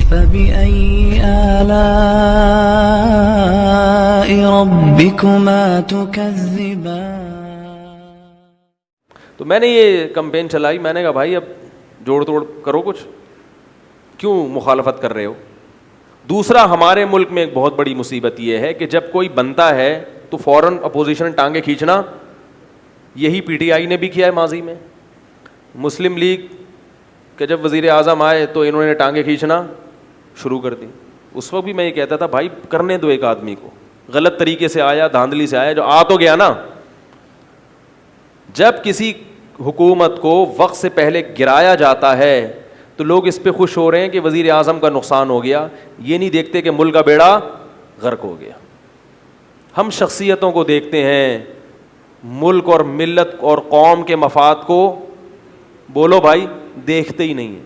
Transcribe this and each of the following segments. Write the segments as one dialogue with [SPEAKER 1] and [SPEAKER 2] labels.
[SPEAKER 1] فبأي آلاء ربكما تكذبان.
[SPEAKER 2] تو میں نے یہ کمپین چلائی, میں نے کہا بھائی اب جوڑ توڑ کرو, کچھ کیوں مخالفت کر رہے ہو. دوسرا, ہمارے ملک میں ایک بہت بڑی مصیبت یہ ہے کہ جب کوئی بنتا ہے تو فوراً اپوزیشن ٹانگیں کھینچنا. یہی پی ٹی آئی نے بھی کیا ہے ماضی میں. مسلم لیگ کہ جب وزیر اعظم آئے تو انہوں نے ٹانگیں کھینچنا شروع کر دی. اس وقت بھی میں یہ کہتا تھا بھائی کرنے دو ایک آدمی کو, غلط طریقے سے آیا, دھاندلی سے آیا, جو آ تو گیا نا. جب کسی حکومت کو وقت سے پہلے گرایا جاتا ہے تو لوگ اس پہ خوش ہو رہے ہیں کہ وزیر اعظم کا نقصان ہو گیا, یہ نہیں دیکھتے کہ ملک کا بیڑا غرق ہو گیا. ہم شخصیتوں کو دیکھتے ہیں, ملک اور ملت اور قوم کے مفاد کو بولو بھائی دیکھتے ہی نہیں ہیں.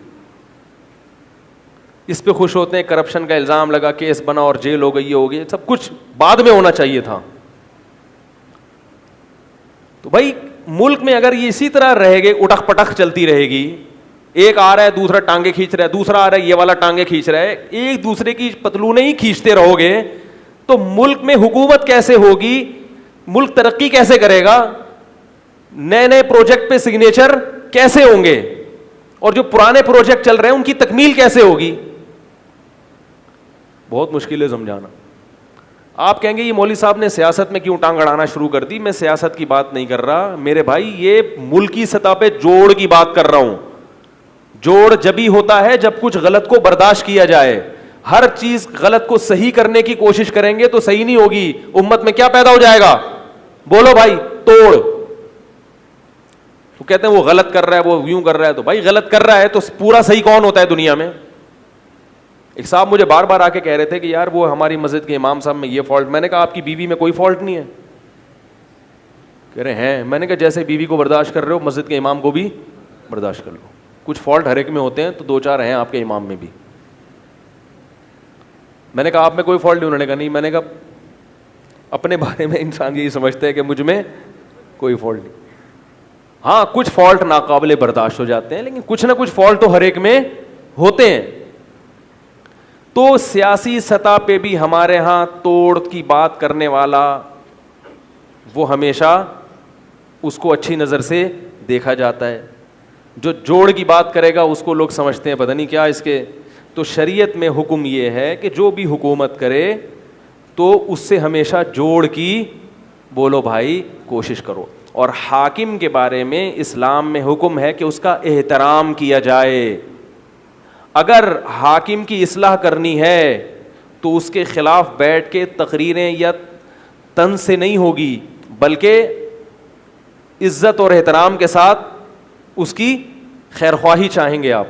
[SPEAKER 2] اس پہ خوش ہوتے ہیں, کرپشن کا الزام لگا, کیس بنا اور جیل ہو گئی, یہ ہو گئی, سب کچھ بعد میں ہونا چاہیے تھا. تو بھائی ملک میں اگر یہ اسی طرح رہے گی, اٹک پٹک چلتی رہے گی, ایک آ رہا ہے دوسرا ٹانگیں کھینچ رہا ہے, دوسرا آ رہا ہے یہ والا ٹانگیں کھینچ رہا ہے, ایک دوسرے کی پتلونیں ہی کھینچتے رہو گے تو ملک میں حکومت کیسے ہوگی, ملک ترقی کیسے کرے گا, نئے نئے پروجیکٹ پہ سگنیچر کیسے ہوں گے, اور جو پرانے پروجیکٹ چل رہے ہیں ان کی تکمیل کیسے ہوگی. بہت مشکل ہے سمجھانا. آپ کہیں گے یہ مولوی صاحب نے سیاست میں کیوں ٹانگ اڑانا شروع کر دی. میں سیاست کی بات نہیں کر رہا میرے بھائی, یہ ملکی سطح پہ جوڑ کی بات کر رہا ہوں. جوڑ جبھی ہوتا ہے جب کچھ غلط کو برداشت کیا جائے. ہر چیز غلط کو صحیح کرنے کی کوشش کریں گے تو صحیح نہیں ہوگی. امت میں کیا پیدا ہو جائے گا, بولو بھائی, توڑ. تو کہتے ہیں وہ غلط کر رہا ہے, وہ یوں کر رہا ہے. تو بھائی غلط کر رہا ہے تو پورا صحیح کون ہوتا ہے دنیا میں. ایک صاحب مجھے بار بار آ کے کہہ رہے تھے کہ یار وہ ہماری مسجد کے امام صاحب میں یہ فالٹ. میں نے کہا آپ کی بیوی میں کوئی فالٹ نہیں ہے. کہہ رہے ہیں. میں نے کہا جیسے بیوی کو برداشت کر رہے ہو مسجد کے امام کو بھی برداشت کر لو. کچھ فالٹ ہر ایک میں ہوتے ہیں تو دو چار ہیں آپ کے امام میں بھی. میں نے کہا آپ میں کوئی فالٹ نہیں. انہوں نے کہا نہیں. میں نے کہا اپنے بارے میں انسان یہی سمجھتا ہے کہ مجھ میں کوئی فالٹ نہیں. ہاں کچھ فالٹ ناقابل برداشت ہو جاتے ہیں لیکن کچھ نہ کچھ فالٹ تو ہر ایک میں ہوتے ہیں. تو سیاسی سطح پہ بھی ہمارے ہاں توڑ کی بات کرنے والا وہ ہمیشہ اس کو اچھی نظر سے دیکھا جاتا ہے. جو جوڑ کی بات کرے گا اس کو لوگ سمجھتے ہیں پتہ نہیں کیا اس کے. تو شریعت میں حکم یہ ہے کہ جو بھی حکومت کرے تو اس سے ہمیشہ جوڑ کی بولو بھائی کوشش کرو. اور حاکم کے بارے میں اسلام میں حکم ہے کہ اس کا احترام کیا جائے. اگر حاکم کی اصلاح کرنی ہے تو اس کے خلاف بیٹھ کے تقریریں یا طنز سے نہیں ہوگی بلکہ عزت اور احترام کے ساتھ اس کی خیر خواہی چاہیں گے آپ.